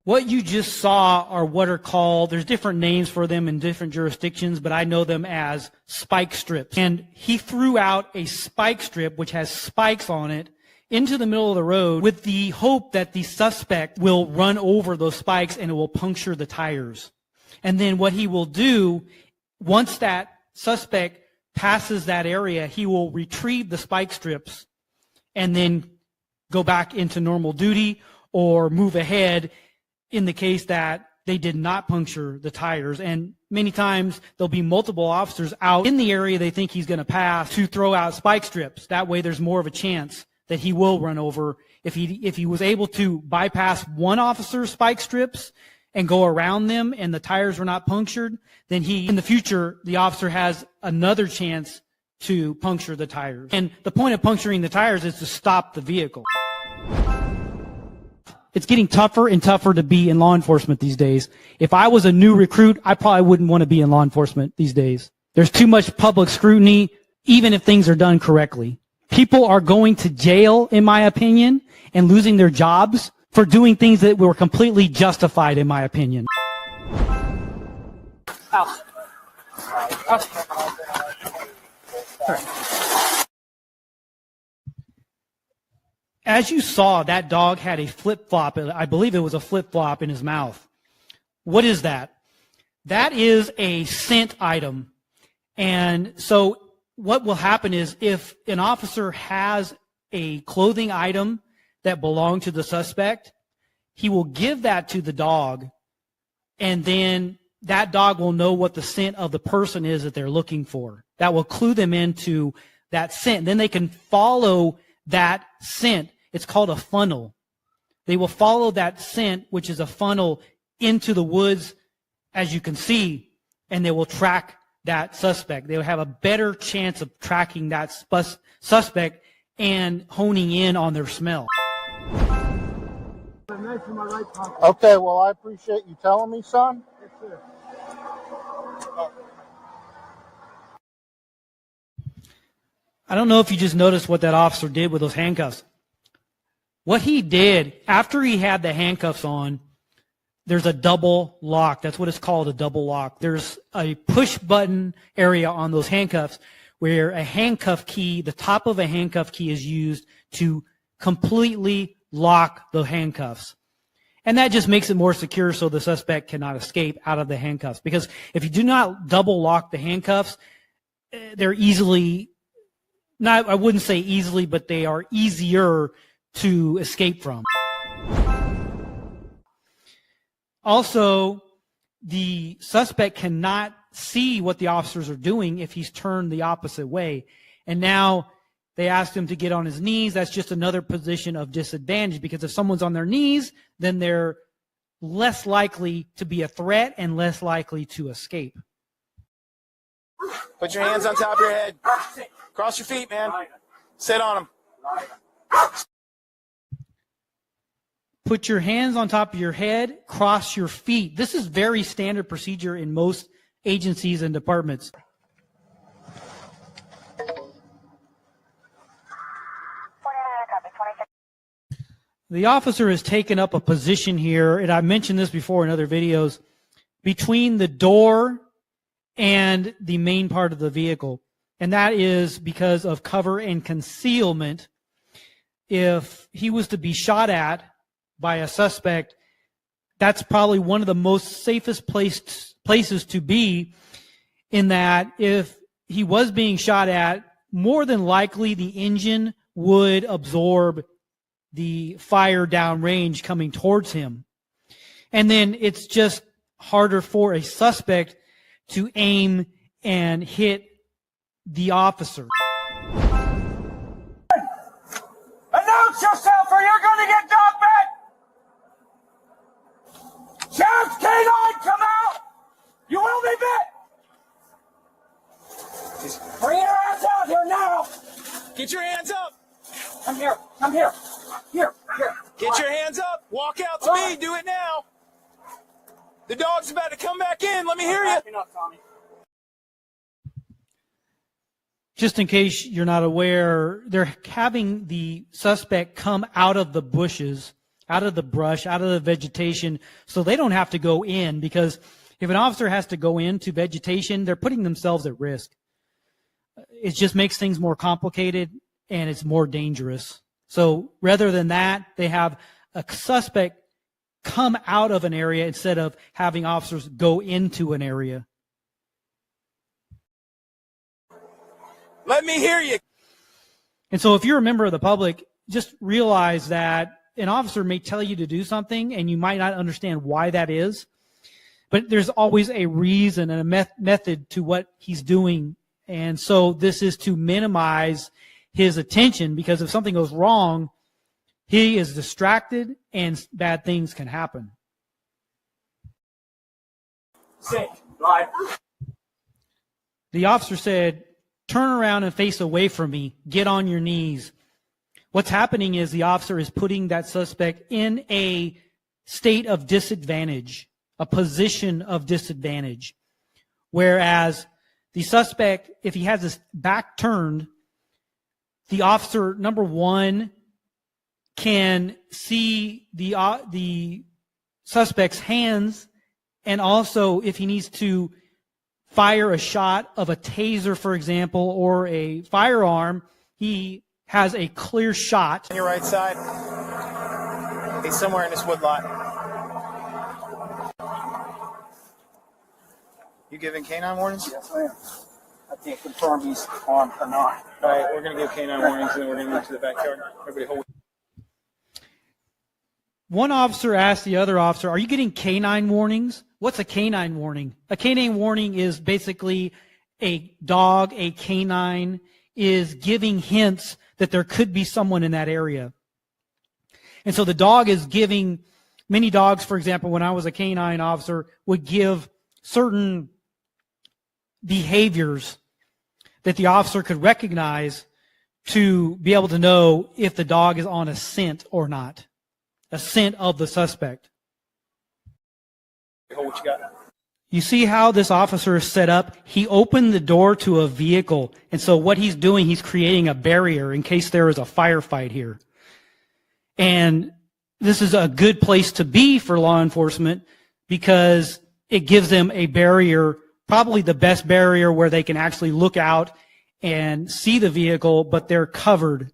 What you just saw are what are called, there's different names for them in different jurisdictions, but I know them as spike strips. And he threw out a spike strip, which has spikes on it, into the middle of the road with the hope that the suspect will run over those spikes and it will puncture the tires. And then what he will do, once that suspect passes that area, he will retrieve the spike strips and then go back into normal duty or move ahead in the case that they did not puncture the tires. And many times there'll be multiple officers out in the area they think he's going to pass to throw out spike strips. That way there's more of a chance that he will run over. If he was able to bypass one officer's spike strips and go around them and the tires were not punctured, then in the future, the officer has another chance to puncture the tires. And the point of puncturing the tires is to stop the vehicle. It's getting tougher and tougher to be in law enforcement these days. If I was a new recruit, I probably wouldn't want to be in law enforcement these days. There's too much public scrutiny, even if things are done correctly. People are going to jail, in my opinion, and losing their jobs for doing things that were completely justified, in my opinion. Ow. As you saw, that dog had a flip-flop. I believe it was a flip-flop in his mouth. What is that? That is a scent item. And so what will happen is if an officer has a clothing item that belonged to the suspect, he will give that to the dog, and then that dog will know what the scent of the person is that they're looking for. That will clue them into that scent. Then they can follow that scent. It's called a funnel. They will follow that scent, which is a funnel, into the woods, as you can see, and they will track that suspect. They will have a better chance of tracking that suspect and honing in on their smell. Okay, well, I appreciate you telling me, son. Yes, sir. I don't know if you just noticed what that officer did with those handcuffs. What he did, after he had the handcuffs on, there's a double lock. That's what it's called, a double lock. There's a push button area on those handcuffs where a handcuff key, the top of a handcuff key, is used to completely lock the handcuffs. And that just makes it more secure so the suspect cannot escape out of the handcuffs. Because if you do not double lock the handcuffs, they're easily, I wouldn't say easily, but they are easier to escape from. Also, the suspect cannot see what the officers are doing if he's turned the opposite way. And now they asked him to get on his knees. That's just another position of disadvantage, because if someone's on their knees, then they're less likely to be a threat and less likely to escape. Put your hands on top of your head. Cross your feet, man. Sit on them. Put your hands on top of your head, cross your feet. This is very standard procedure in most agencies and departments. The officer has taken up a position here, and I mentioned this before in other videos, between the door and the main part of the vehicle. And that is because of cover and concealment. If he was to be shot at by a suspect, that's probably one of the most safest places to be, in that if he was being shot at, more than likely the engine would absorb the fire downrange coming towards him. And then it's just harder for a suspect to aim and hit the officer. Announce yourself or you're going to get dog bit! Sheriff's K-9, come out! You will be bit! Bring your ass out here now! Get your hands up! Come here, come here. Here. Get your hands up! Walk out to me! Do it now! The dog's about to come back in! Let me hear you! Just in case you're not aware, they're having the suspect come out of the bushes, out of the brush, out of the vegetation, so they don't have to go in, because if an officer has to go into vegetation, they're putting themselves at risk. It just makes things more complicated and it's more dangerous. So rather than that, they have a suspect come out of an area instead of having officers go into an area. Let me hear you. And so if you're a member of the public, just realize that an officer may tell you to do something and you might not understand why that is, but there's always a reason and a method to what he's doing. And so this is to minimize his attention, because if something goes wrong, he is distracted and bad things can happen. Sit. Live. The officer said, "Turn around and face away from me. Get on your knees." What's happening is the officer is putting that suspect in a state of disadvantage, a position of disadvantage. Whereas the suspect, if he has his back turned, the officer, number one, can see the suspect's hands, and also if he needs to fire a shot of a taser, for example, or a firearm, he has a clear shot. On your right side. He's somewhere in this woodlot. You giving canine warnings? Yes, ma'am. I can't confirm he's armed or not. All right, we're going to give canine warnings, and then we're going to move to the backyard. Everybody hold. One officer asked the other officer, "Are you getting canine warnings?" What's a canine warning? A canine warning is basically a dog, a canine, is giving hints that there could be someone in that area. And so the dog is giving, many dogs, for example, when I was a canine officer, would give certain behaviors that the officer could recognize to be able to know if the dog is on a scent or not, a scent of the suspect. Hold what you got. You see how this officer is set up? He opened the door to a vehicle. And so what he's doing, he's creating a barrier in case there is a firefight here. And this is a good place to be for law enforcement, because it gives them a barrier, probably the best barrier, where they can actually look out and see the vehicle, but they're covered.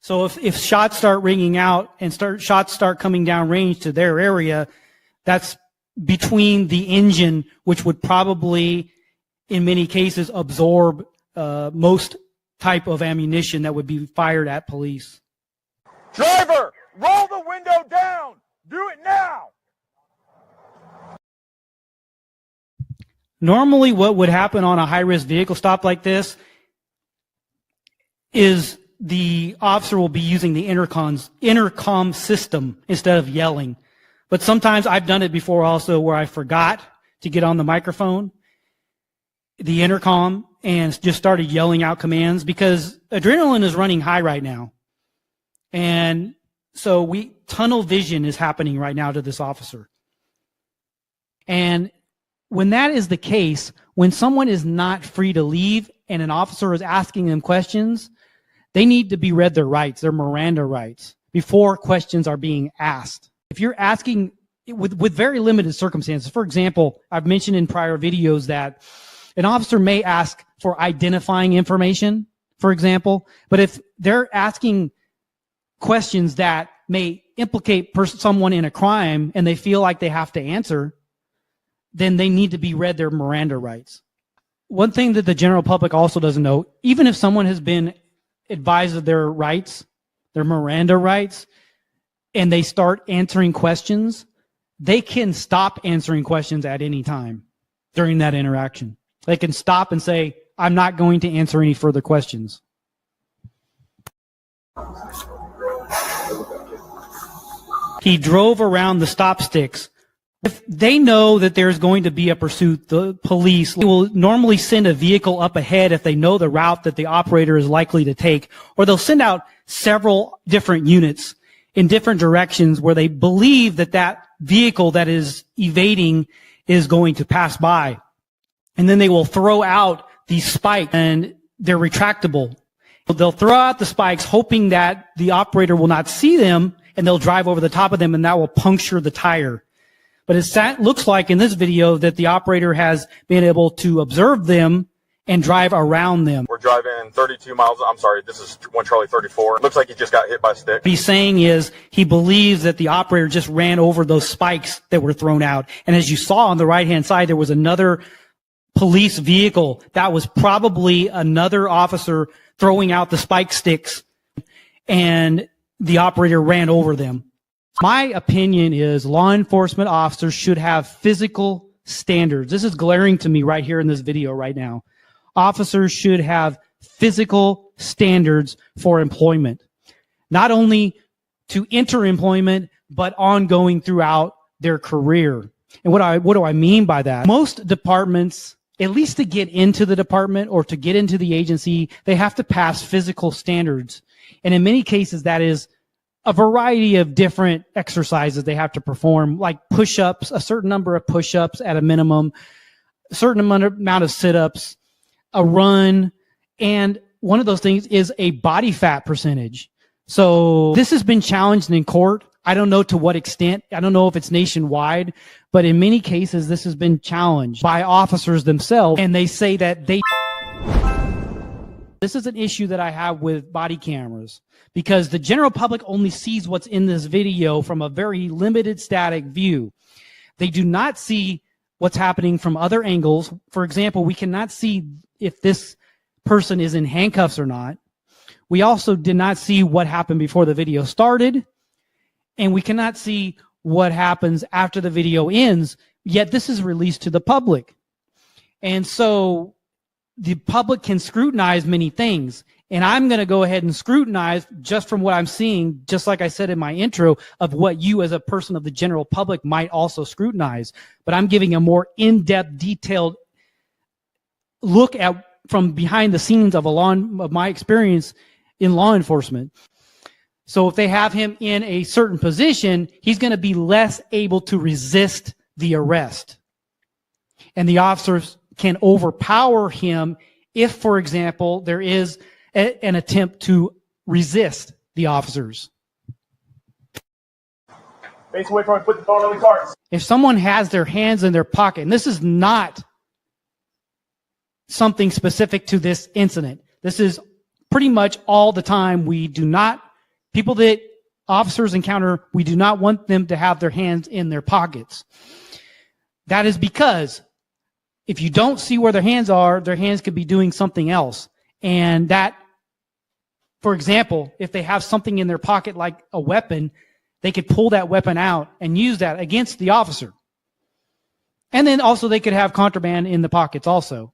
So if shots start ringing out and shots start coming down range to their area, that's between the engine, which would probably, in many cases, absorb most type of ammunition that would be fired at police. Driver, roll the window down. Do it now. Normally what would happen on a high-risk vehicle stop like this is the officer will be using the intercom system instead of yelling. But sometimes I've done it before also, where I forgot to get on the microphone, the intercom, and just started yelling out commands, because adrenaline is running high right now. And so tunnel vision is happening right now to this officer. And when that is the case, when someone is not free to leave and an officer is asking them questions, they need to be read their rights, their Miranda rights, before questions are being asked. If you're asking with very limited circumstances, for example, I've mentioned in prior videos that an officer may ask for identifying information, for example, but if they're asking questions that may implicate someone in a crime and they feel like they have to answer, then they need to be read their Miranda rights. One thing that the general public also doesn't know, even if someone has been advised of their rights, their Miranda rights, and they start answering questions, they can stop answering questions at any time during that interaction. They can stop and say, "I'm not going to answer any further questions." He drove around the stop sticks. If they know that there's going to be a pursuit, the police will normally send a vehicle up ahead if they know the route that the operator is likely to take, or they'll send out several different units in different directions where they believe that that vehicle that is evading is going to pass by. And then they will throw out these spikes, and they're retractable. They'll throw out the spikes hoping that the operator will not see them and they'll drive over the top of them, and that will puncture the tire. But it looks like in this video that the operator has been able to observe them and drive around them. We're driving 32 miles. I'm sorry, this is 1 Charlie 34. Looks like he just got hit by a stick. What he's saying is he believes that the operator just ran over those spikes that were thrown out. And as you saw on the right-hand side, there was another police vehicle. That was probably another officer throwing out the spike sticks, and the operator ran over them. My opinion is law enforcement officers should have physical standards. This is glaring to me right here in this video right now. Officers should have physical standards for employment, not only to enter employment, but ongoing throughout their career. And what do I mean by that? Most departments, at least to get into the department or to get into the agency, they have to pass physical standards. And in many cases, that is a variety of different exercises they have to perform, like push-ups, a certain number of push-ups at a minimum, a certain amount of sit-ups, a run, and one of those things is a body fat percentage. So this has been challenged in court. I don't know to what extent. I don't know if it's nationwide, but in many cases, this has been challenged by officers themselves, and they say that this is an issue that I have with body cameras, because the general public only sees what's in this video from a very limited static view. They do not see what's happening from other angles. For example, we cannot see if this person is in handcuffs or not. We also did not see what happened before the video started, and we cannot see what happens after the video ends, yet this is released to the public. And so the public can scrutinize many things, and I'm going to go ahead and scrutinize just from what I'm seeing, just like I said in my intro, of what you as a person of the general public might also scrutinize. But I'm giving a more in-depth, detailed look at from behind the scenes of my experience in law enforcement. So if they have him in a certain position, he's going to be less able to resist the arrest. And the officers can overpower him if, for example, there is an attempt to resist the officers. Face away from me, put the phone on the carts. If someone has their hands in their pocket, and this is not something specific to this incident, this is pretty much all the time. People that officers encounter, we do not want them to have their hands in their pockets. That is because if you don't see where their hands are, their hands could be doing something else. And that, for example, if they have something in their pocket like a weapon, they could pull that weapon out and use that against the officer. And then also they could have contraband in the pockets also.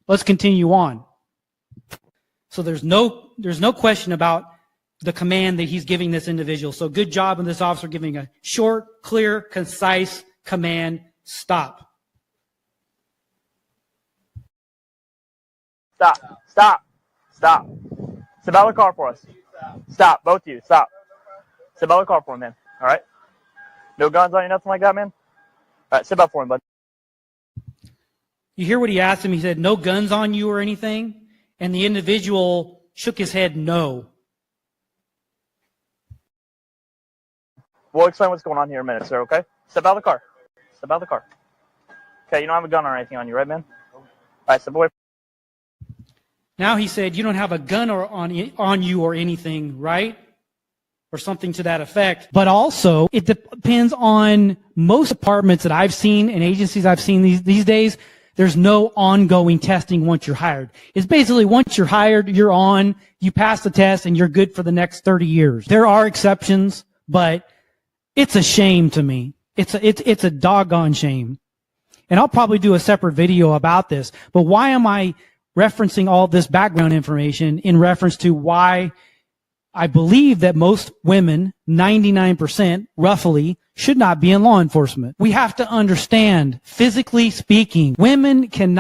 Let's continue on. So there's no question about the command that he's giving this individual. So good job on this officer giving a short, clear, concise command: stop. Stop. Stop. Stop. Step out of the car for us. Stop. Both of you. Stop. Step out of the car for him, man. All right? No guns on you, nothing like that, man? All right, step out for him, bud. You hear what he asked him? He said, no guns on you or anything? And the individual shook his head no. We'll explain what's going on here in a minute, sir, okay? Step out of the car. Step out of the car. Okay, you don't have a gun or anything on you, right, man? All right, step away. Now he said, you don't have a gun on you or anything, right? Or something to that effect. But also, it depends on most departments that I've seen and agencies I've seen these days. There's no ongoing testing once you're hired. It's basically once you're hired, you're on, you pass the test, and you're good for the next 30 years. There are exceptions, but it's a shame to me. It's a doggone shame. And I'll probably do a separate video about this. But why am I referencing all this background information in reference to why I believe that most women, 99% roughly, should not be in law enforcement? We have to understand, physically speaking, women cannot